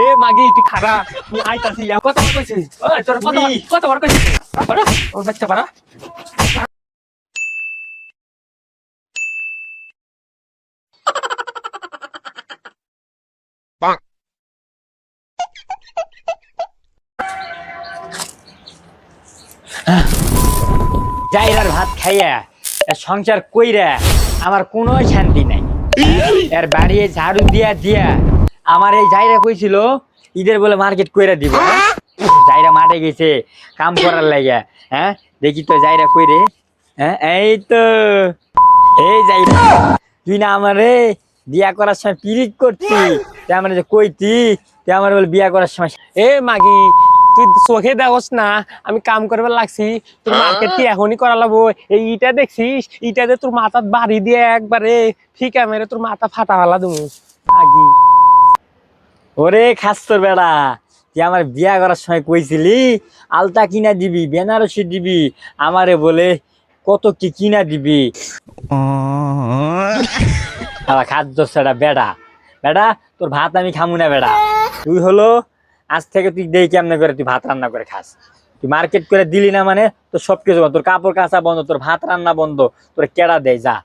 এ মাগি তুই খারা তুই আইতাছি কত বার কইছিস ওই তোর কত বার কইছিস পারা ওর বাচ্চা পারা যাইরার ভাত খাইয়া এর সংসার কইরা আমার কোনো শান্তি নাই। এর বাড়ি ঝাড়ু দিয়া দিয়া আমার এই যাইরা কইছিল ঈদের বলে মার্কেট কইরা দিব। যাইরা মাঠে গেছে কাম করার লাগা। হ্যাঁ দেখি তো যাইরা কইরে। হ্যাঁ এই তো এই যাইরা তুই না আমারে বিয়া করার সময় পিরিক করতি আমার যে কইতি তুই আমার বলে বিয়া করার সময়। এ মাগি তুই চোখে দেখোস না আমি কাম করবার লাগছি তোর মার্কেট কি এখনই করা লাগবো এই ইটা দেখছিস ইটাতে তোর মাথার বাড়ি দিয়ে একবারে ফিকা মেরে তোর মাথা ফাটা ফেলা তুমি মাগি। ওরে খাস্তর বেড়া তুই আমার বিয়া করার সময় কইছিলি আলতা কিনা দিবি বেনারসি দিবি আমারে বলে কত কি কিনা দিবি। খাদ্য সেটা বেড়া বেড়া তোর ভাত আমি খামু না বেড়া। তুই হলো আজ থেকে তুই দেখি কেমনে করে তুই ভাত রান্না করে খাস। তুই মার্কেট করে দিলি না মানে তোর সবকিছু বন্ধ, তোর কাপড় কাচা বন্ধ, তোর ভাত রান্না বন্ধ, তোর কেডা দেয় যা।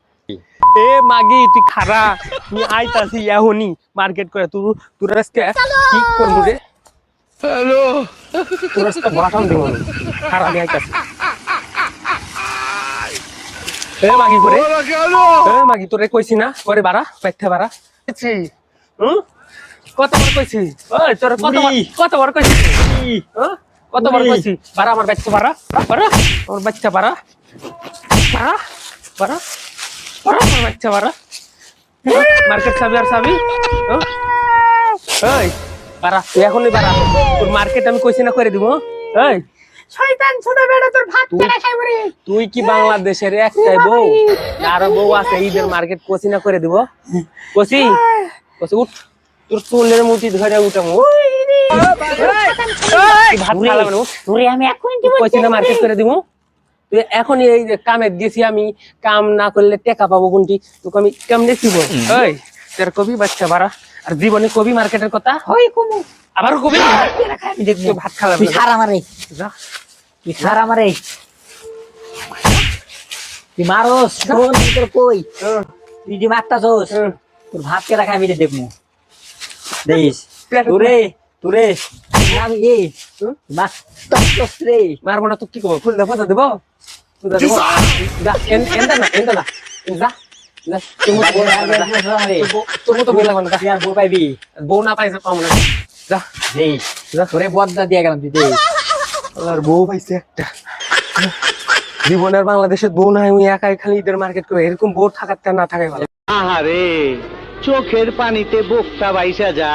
এ মাগি তুই খারা তুই আইতাছি এখনই মার্কেট করে তুই তোর আজকে কি করবো রে হ্যালো তোর আজকে বাটাম দিব খারা দিয়ে আইতাছি। এ মাগি করে এ মাগি তোরে কইছি না করে বাড়া পেটে বাড়া হুম কতবার কইছি ওই তোর কতবার কইছি কতবার কইছি বাড়া আমার বাচ্চা বাড়া বাড়া আমার বাচ্চা বাড়া বাড়া বাড়া বাড়া আমার বাচ্চা বাড়া মার্কেট চাবি আর চাবি ওই বাড়া তুই এখনই বাড়া তোর মার্কেট আমি কইছি না করে দিব এই শয়তান ছোট বেটা তোর ভাত কেড়ে খাইব রে। তুই কি বাংলাদেশের একটাই বউ আরো বউ আছে ঈদের মার্কেট কইছি না করে দিব কইছি কইছি উঠ তোর চুলের মুঠি ধরে উঠামু ভাত খালা মানে উঠ তোরে আমি এখনই দিব কইছি না মার্কেট করে দিব তুই এখনই এই যে কামে গেছি আমি কাম না করলে টাকা পাবো কোনটি তোকে আমি কেমনে দিব ওই তোর কবি বাচ্চা বাড়া আর জীবনে কবি মার্কেটের কথা হই কমু আবার কবি আমি দেখবো ভাত খালা তুই সারা মারে যা তুই সারা মারে তুই মারোস শোন তোর কই তুই যে মারতাছস তোর ভাত কেডা খাই আমি দেখবো দেখিস তোরে তোরে আমি এ মারতাছস রে মারবো না তো কি করবো ফুল দেবো দেবো যা এন্ডা না যা যা তুমি তো বললাম না তুই আর বউ পাইবি বউ না পাইছে পাবো না যা দেখিস তোরে বদলা দিয়ে গেলাম তুই দেখিস আর বউ পাইছে একটা জীবনের বাংলাদেশের বউ নাই আমি একাই খালি ঈদের মার্কেট করে এরকম বউ থাকার না থাকাই ভালো। আহারে চোখের পানিতে বোকটা বাইসা যা